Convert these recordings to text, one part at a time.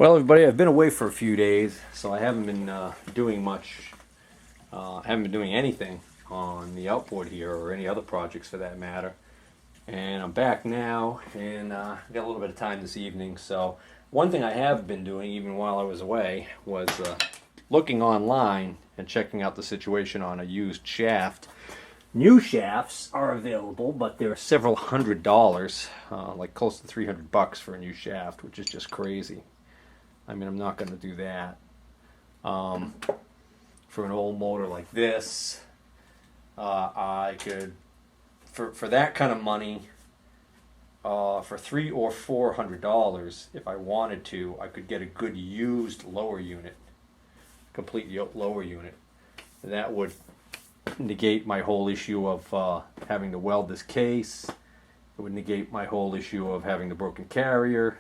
Well, everybody, I've been away for a few days, so I haven't been doing much. I haven't been doing anything on the Outboard here or any other projects for that matter. And I'm back now, and got a little bit of time this evening. So one thing I have been doing, even while I was away, was looking online and checking out the situation on a used shaft. New shafts are available, but they're several $100s, like close to $300 for a new shaft, which is just crazy. I mean, I'm not going to do that. For an old motor like this, I could, for that kind of money, for $300 or $400, if I wanted to, I could get a good used lower unit, complete lower unit. And that would negate my whole issue of having to weld this case. It would negate my whole issue of having the broken carrier.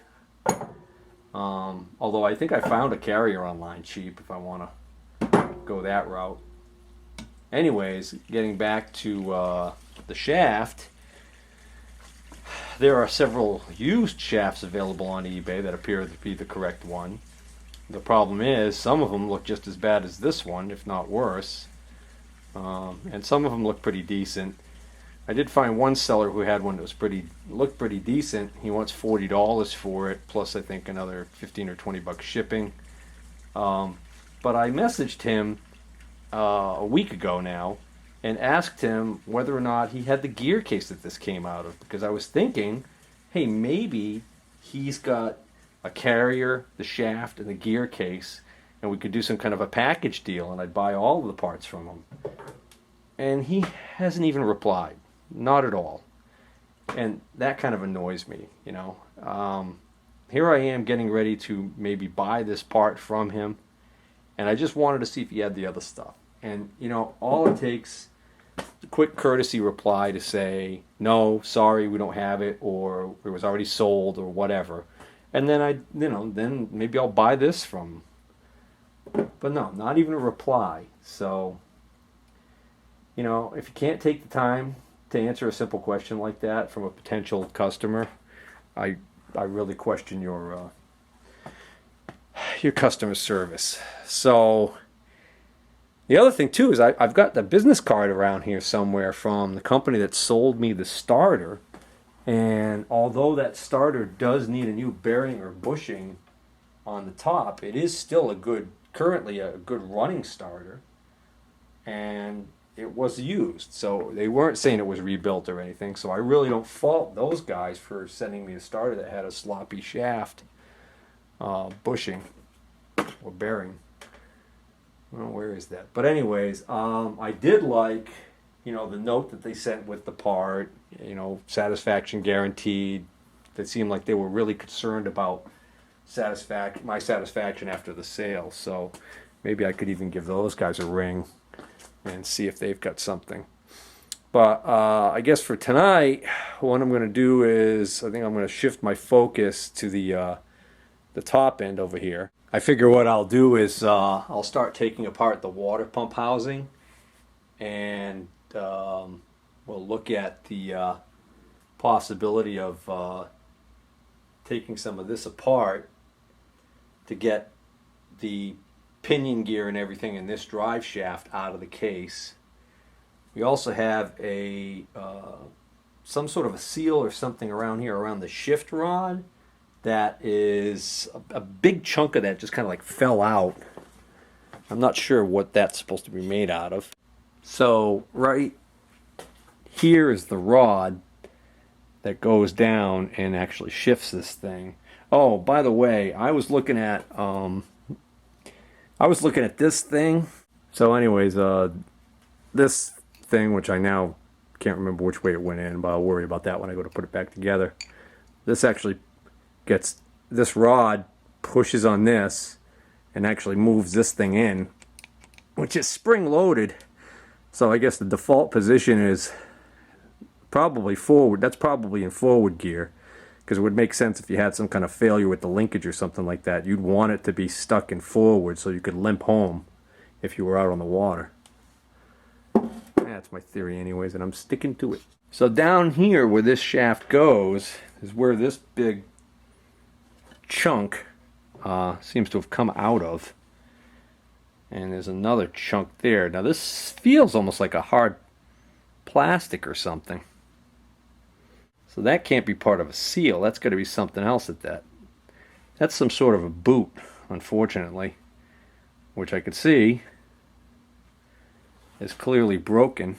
Although I think I found a carrier online cheap if I want to go that route. Anyways, getting back to the shaft, there are several used shafts available on eBay that appear to be the correct one. The problem is some of them look just as bad as this one, if not worse. And some of them look pretty decent. I did find one seller who had one that was looked pretty decent. He wants $40 for it, plus I think another 15 or 20 bucks shipping. But I messaged him a week ago now and asked him whether or not he had the gear case that this came out of, because I was thinking, hey, maybe he's got a carrier, the shaft, and the gear case, and we could do some kind of a package deal, and I'd buy all of the parts from him. And he hasn't even replied. Not at all. And that kind of annoys me, you know. Here I am getting ready to maybe buy this part from him, and I just wanted to see if he had the other stuff. And, you know, all it takes a quick courtesy reply to say, no, sorry, we don't have it, or it was already sold, or whatever. And then then maybe I'll buy this from him. But no, not even a reply. So, you know, if you can't take the time to answer a simple question like that from a potential customer, I really question your customer service. So the other thing too is I've got the business card around here somewhere from the company that sold me the starter, and although that starter does need a new bearing or bushing on the top, it is still currently a good running starter, and it was used, so they weren't saying it was rebuilt or anything. So I really don't fault those guys for sending me a starter that had a sloppy shaft bushing or bearing. Well, where is that? But anyways, I did like, you know, the note that they sent with the part. You know, satisfaction guaranteed. They seemed like they were really concerned about my satisfaction after the sale. So maybe I could even give those guys a ring and see if they've got something. But I guess for tonight, what I'm going to do is I think I'm going to shift my focus to the top end over here. I figure what I'll do is I'll start taking apart the water pump housing, and we'll look at the possibility of taking some of this apart to get the pinion gear and everything in this drive shaft out of the case. We also have some sort of a seal or something around here around the shift rod that is a big chunk of that just kind of like fell out. I'm not sure what that's supposed to be made out of. So right here is the rod that goes down and actually shifts this thing. Oh, by the way, I was looking at this thing. So anyways, this thing, which I now can't remember which way it went in, but I'll worry about that when I go to put it back together. This actually this rod pushes on this and actually moves this thing in, which is spring loaded. So I guess the default position is probably forward. That's probably in forward gear, because it would make sense if you had some kind of failure with the linkage or something like that. You'd want it to be stuck in forward so you could limp home if you were out on the water. That's my theory anyways, and I'm sticking to it. So down here where this shaft goes is where this big chunk seems to have come out of. And there's another chunk there. Now this feels almost like a hard plastic or something. So that can't be part of a seal. That's got to be something else at that. That's some sort of a boot, unfortunately, which I could see is clearly broken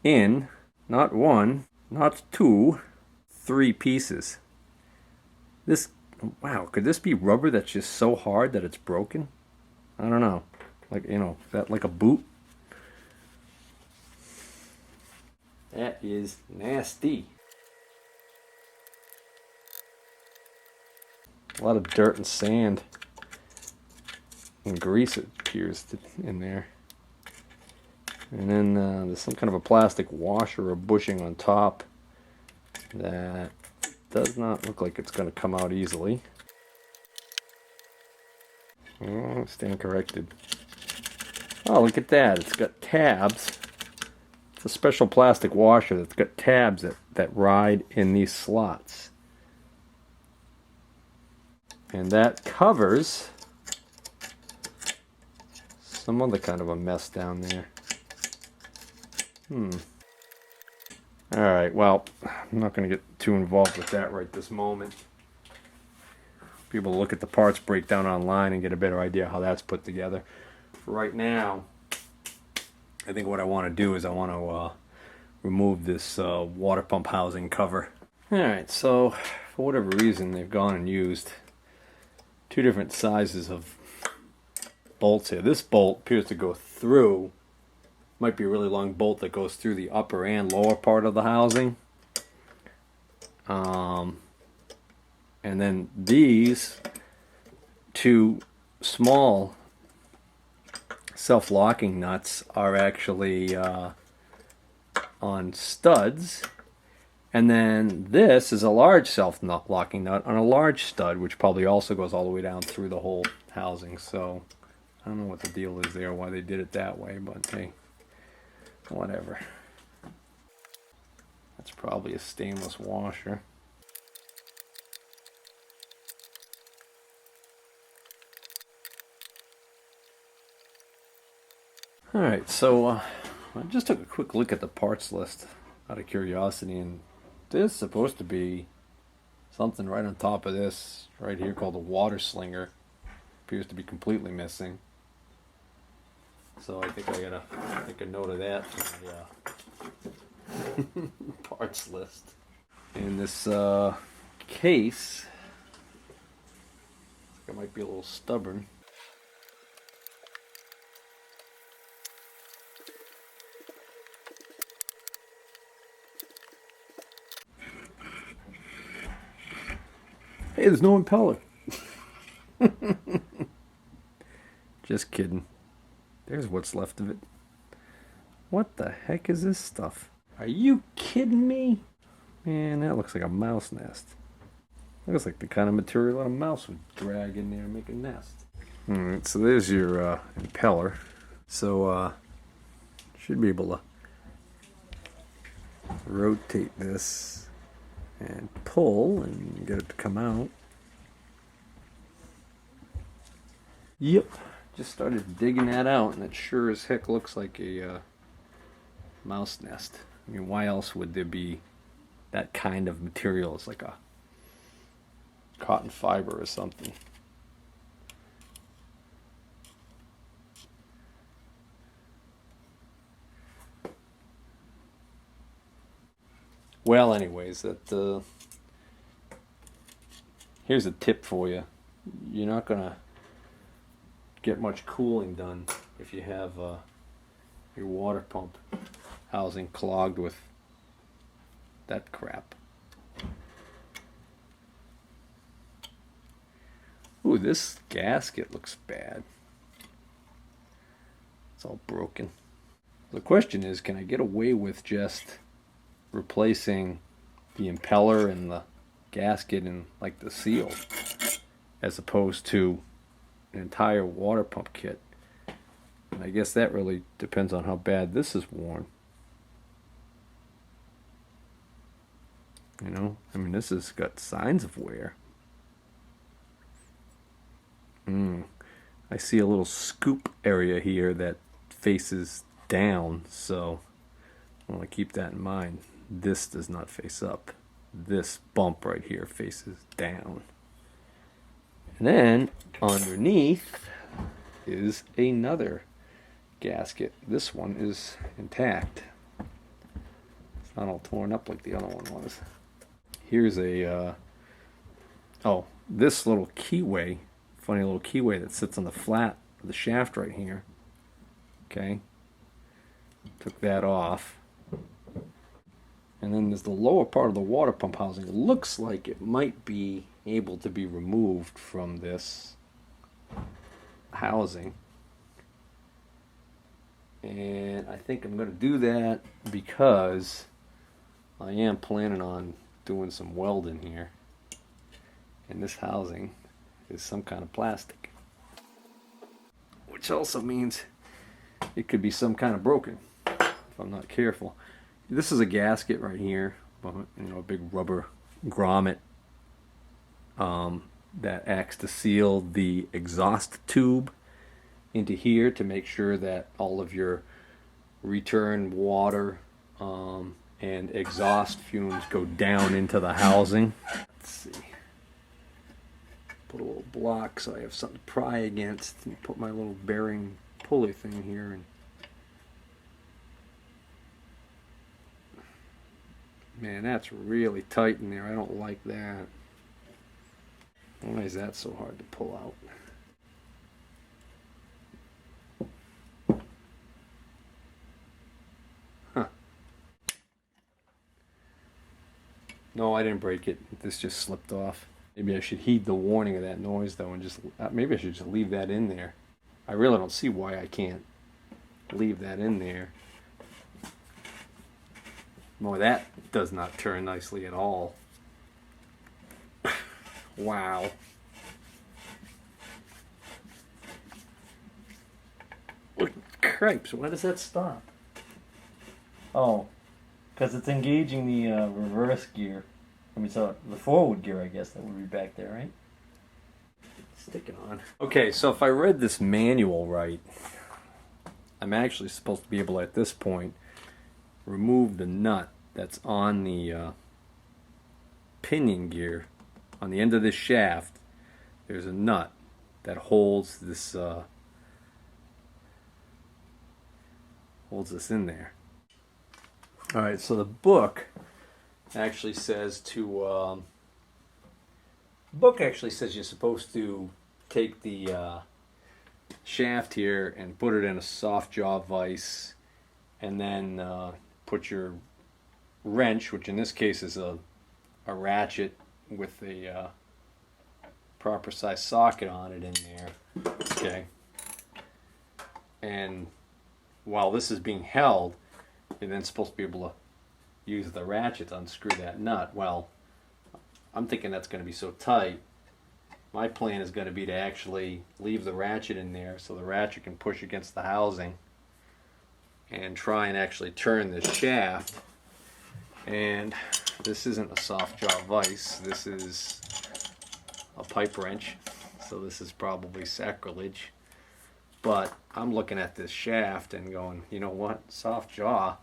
in not one, not two, three pieces. This, wow, could this be rubber that's just so hard that it's broken? I don't know. Like, you know, that like a boot? That is nasty. A lot of dirt and sand and grease, it appears, in there. And then there's some kind of a plastic washer or bushing on top that does not look like it's going to come out easily. Oh, stand corrected. Oh, look at that. It's got tabs. It's a special plastic washer that's got tabs that ride in these slots. And that covers some other kind of a mess down there. Alright, well, I'm not going to get too involved with that right this moment. People look at the parts breakdown online and get a better idea how that's put together. For right now, I think what I want to do is I want to remove this water pump housing cover. Alright, so for whatever reason they've gone and used two different sizes of bolts here. This bolt appears to go through, might be a really long bolt that goes through the upper and lower part of the housing. And then these two small self-locking nuts are actually on studs. And then this is a large self-locking nut on a large stud, which probably also goes all the way down through the whole housing. So I don't know what the deal is there, why they did it that way, but hey, whatever. That's probably a stainless washer. Alright, so I just took a quick look at the parts list out of curiosity, and there's supposed to be something right on top of this right here called a water slinger. Appears to be completely missing. So I think I gotta make a note of that in the parts list. In this case, I think I might be a little stubborn. Hey, there's no impeller. Just kidding. There's what's left of it. What the heck is this stuff? Are you kidding me? Man, that looks like a mouse nest. Looks like the kind of material a mouse would drag in there and make a nest. Alright, so there's your impeller. So, should be able to rotate this and pull and get it to come out. Yep, just started digging that out, and it sure as heck looks like a mouse nest. I mean, why else would there be that kind of material? It's like a cotton fiber or something. Well, anyways, here's a tip for you. You're not gonna get much cooling done if you have your water pump housing clogged with that crap. Ooh, this gasket looks bad. It's all broken. The question is, can I get away with just replacing the impeller and the gasket and like the seal, as opposed to an entire water pump kit? And I guess that really depends on how bad this is worn. You know, I mean, this has got signs of wear. I see a little scoop area here that faces down, so I want to keep that in mind. This does not face up. This bump right here faces down. And then underneath is another gasket. This one is intact. It's not all torn up like the other one was. Here's a, this little keyway, funny little keyway that sits on the flat of the shaft right here. Okay. Took that off. And then there's the lower part of the water pump housing. It looks like it might be able to be removed from this housing. And I think I'm going to do that because I am planning on doing some welding here. And this housing is some kind of plastic. Which also means it could be some kind of broken if I'm not careful. This is a gasket right here, a big rubber grommet that acts to seal the exhaust tube into here to make sure that all of your return water and exhaust fumes go down into the housing. Let's see. Put a little block so I have something to pry against, and put my little bearing pulley thing here. And man, that's really tight in there. I don't like that. Why is that so hard to pull out? Huh. No, I didn't break it. This just slipped off. Maybe I should heed the warning of that noise though and just, maybe I should just leave that in there. I really don't see why I can't leave that in there. Boy, that does not turn nicely at all. Wow. Look, cripes, why does that stop? Oh, because it's engaging the reverse gear. I mean, so the forward gear, I guess, that would be back there, right? Stick it on. Okay, so if I read this manual right, I'm actually supposed to be able to, at this point, remove the nut that's on the pinion gear. On the end of this shaft, there's a nut that holds this in there. All right, so the book actually says to you're supposed to take the shaft here and put it in a soft jaw vise, and then put your wrench, which in this case is a ratchet with a proper size socket on it in there. Okay. And while this is being held, you're then supposed to be able to use the ratchet to unscrew that nut. Well, I'm thinking that's going to be so tight. My plan is going to be to actually leave the ratchet in there so the ratchet can push against the housing and try and actually turn this shaft. And this isn't a soft jaw vise, this is a pipe wrench, so this is probably sacrilege. But I'm looking at this shaft and going, you know what, soft jaw,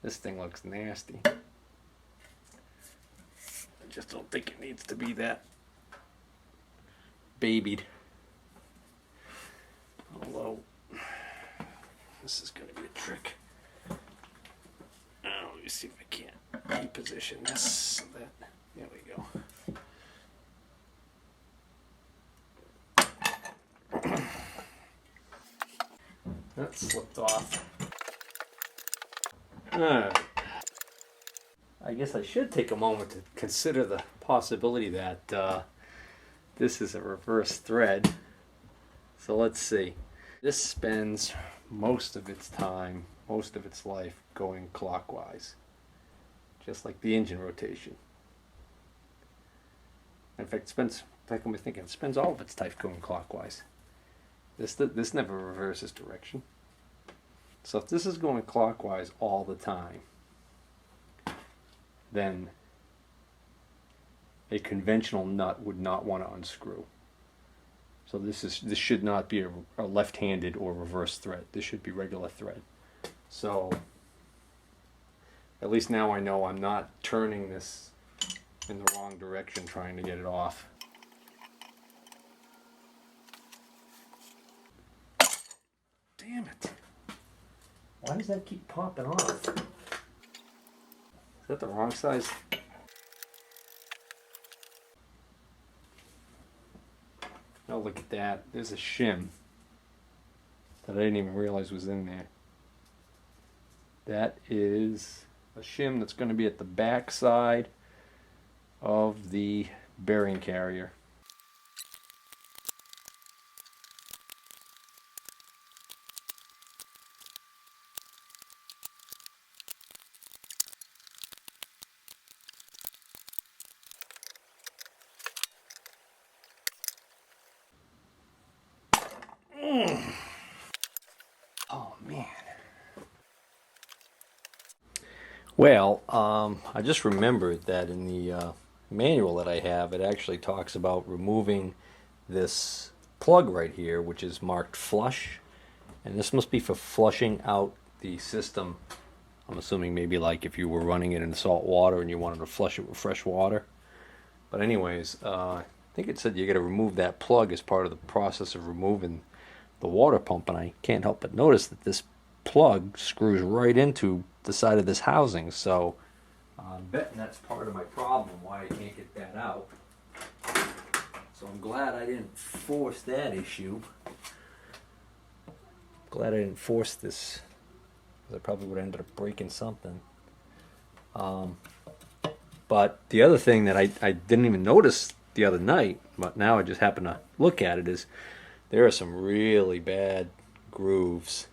this thing looks nasty. I just don't think it needs to be that babied. Although, this is going to be a trick. Now, let me see if I can't reposition this so that, there we go. That slipped off. Alright. I guess I should take a moment to consider the possibility that this is a reverse thread. So let's see. This spends most of its time, most of its life going clockwise, just like the engine rotation. In fact, it spends all of its life going clockwise. This never reverses direction. So if this is going clockwise all the time, then a conventional nut would not want to unscrew. So this should not be a left-handed or reverse thread. This should be regular thread. So at least now I know I'm not turning this in the wrong direction trying to get it off. Damn it. Why does that keep popping off? Is that the wrong size? Oh, look at that. There's a shim that I didn't even realize was in there. That is a shim that's going to be at the back side of the bearing carrier. Oh man. Well, I just remembered that in the manual that I have, it actually talks about removing this plug right here, which is marked flush. And this must be for flushing out the system. I'm assuming maybe like if you were running it in salt water and you wanted to flush it with fresh water. But anyways, I think it said you got to remove that plug as part of the process of removing the water pump, and I can't help but notice that this plug screws right into the side of this housing, so I'm betting that's part of my problem, why I can't get that out. So I'm glad I didn't force that issue. Glad I didn't force this, because I probably would have ended up breaking something. But the other thing that I didn't even notice the other night, but now I just happened to look at it, is there are some really bad grooves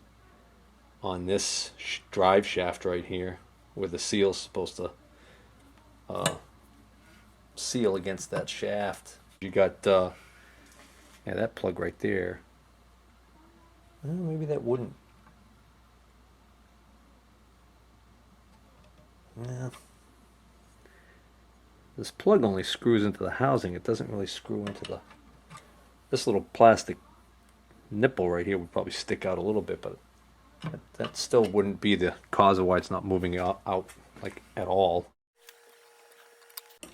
on this drive shaft right here, where the seal's supposed to seal against that shaft. You got yeah, that plug right there. Well, maybe that wouldn't. Yeah. This plug only screws into the housing. It doesn't really screw into the. This little plastic nipple right here would probably stick out a little bit, but that still wouldn't be the cause of why it's not moving out like at all.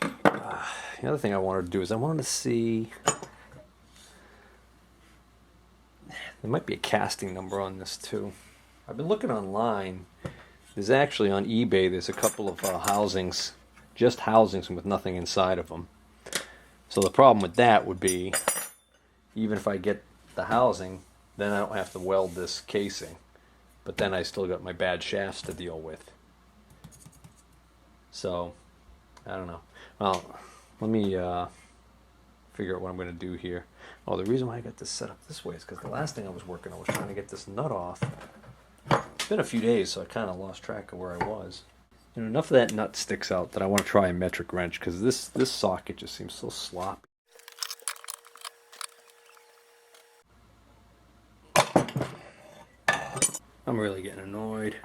The other thing I wanted to do is I wanted to see, there might be a casting number on this too. I've been looking online. There's actually on eBay, there's a couple of housings, just housings with nothing inside of them. So the problem with that would be, even if I get the housing, then I don't have to weld this casing. But then I still got my bad shafts to deal with. So, I don't know. Well, let me figure out what I'm going to do here. Oh, the reason why I got this set up this way is because the last thing I was working on was trying to get this nut off. It's been a few days, so I kind of lost track of where I was. And enough of that nut sticks out that I want to try a metric wrench, because this socket just seems so sloppy. I'm really getting annoyed.